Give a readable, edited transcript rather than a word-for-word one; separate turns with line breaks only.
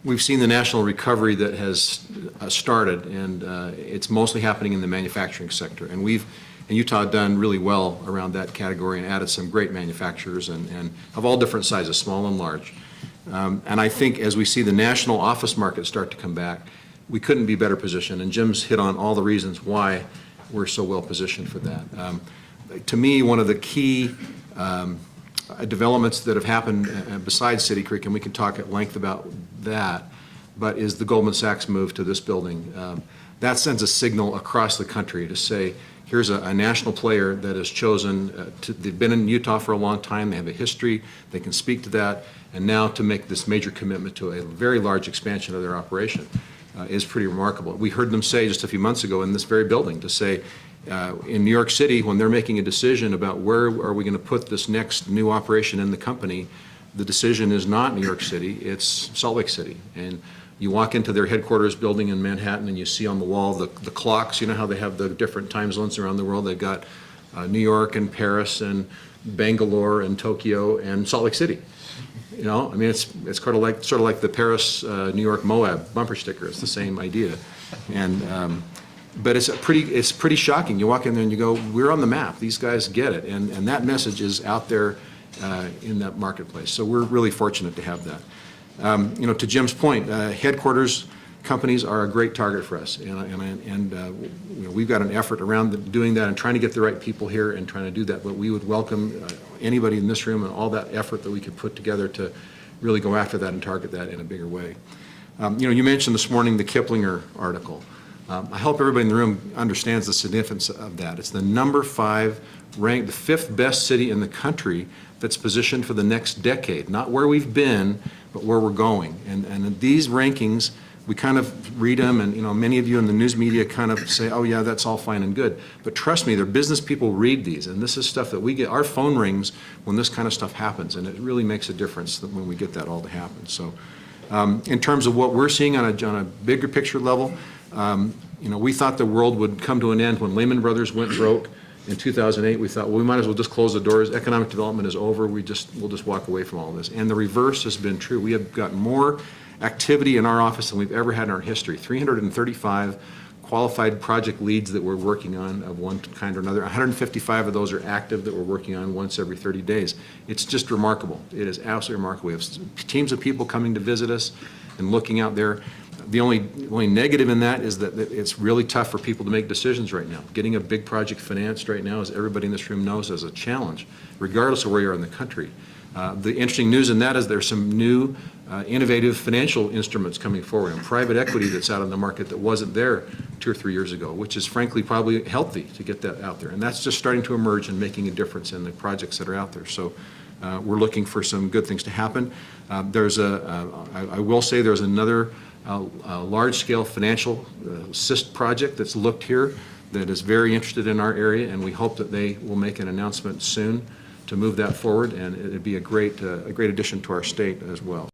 we've seen the national recovery that has started, and it's mostly happening in the manufacturing sector. And we've, in Utah, done really well around that category and added some great manufacturers and of all different sizes, small and large. And I think as we see the national office market start to come back, we couldn't be better positioned. And Jim's hit on all the reasons why we're so well positioned for that. To me, one of the key developments that have happened besides City Creek, and we can talk at length about that, but is the Goldman Sachs move to this building. That sends a signal across the country to say, here's a national player that has chosen, they've been in Utah for a long time, they have a history, they can speak to that, and now to make this major commitment to a very large expansion of their operation is pretty remarkable. We heard them say just a few months ago in this very building to say, in New York City, when they're making a decision about where are we going to put this next new operation in the company, the decision is not New York City, it's Salt Lake City. And you walk into their headquarters building in Manhattan and you see on the wall the clocks, you know how they have the different time zones around the world. They've got New York and Paris and Bangalore and Tokyo and Salt Lake City. You know, I mean, it's sort of like the Paris, New York, Moab bumper sticker. It's the same idea. And but it's pretty shocking. You walk in there and you go, we're on the map. These guys get it. And that message is out there in that marketplace. So we're really fortunate to have that. You know, to Jim's point, headquarters companies are a great target for us. And you know, we've got an effort around doing that and trying to get the right people here and trying to do that. But we would welcome anybody in this room and all that effort that we could put together to really go after that and target that in a bigger way. You know, you mentioned this morning the Kiplinger article. I hope everybody in the room understands the significance of that. It's the #5 ranked, the 5th best city in the country that's positioned for the next decade. Not where we've been, but where we're going. And these rankings, we kind of read them, and you know, many of you in the news media kind of say, oh yeah, that's all fine and good. But trust me, their business people read these, and this is stuff that we get, our phone rings when this kind of stuff happens, and it really makes a difference when we get that all to happen. So in terms of what we're seeing on a bigger picture level, you know, we thought the world would come to an end when Lehman Brothers went broke in 2008. We thought, well, we might as well just close the doors. Economic development is over. We'll just walk away from all this. And the reverse has been true. We have got more activity in our office than we've ever had in our history. 335 qualified project leads that we're working on of one kind or another. 155 of those are active that we're working on once every 30 days. It's just remarkable. It is absolutely remarkable. We have teams of people coming to visit us and looking out there. The only negative in that is that it's really tough for people to make decisions right now. Getting a big project financed right now, as everybody in this room knows, is a challenge, regardless of where you are in the country. The interesting news in that is there's some new innovative financial instruments coming forward, and private equity that's out on the market that wasn't there 2 or 3 years ago, which is frankly probably healthy to get that out there. And that's just starting to emerge and making a difference in the projects that are out there. So we're looking for some good things to happen. I will say there's another large-scale financial assist project that's looked here that is very interested in our area, and we hope that they will make an announcement soon to move that forward, and it'd be a great addition to our state as well.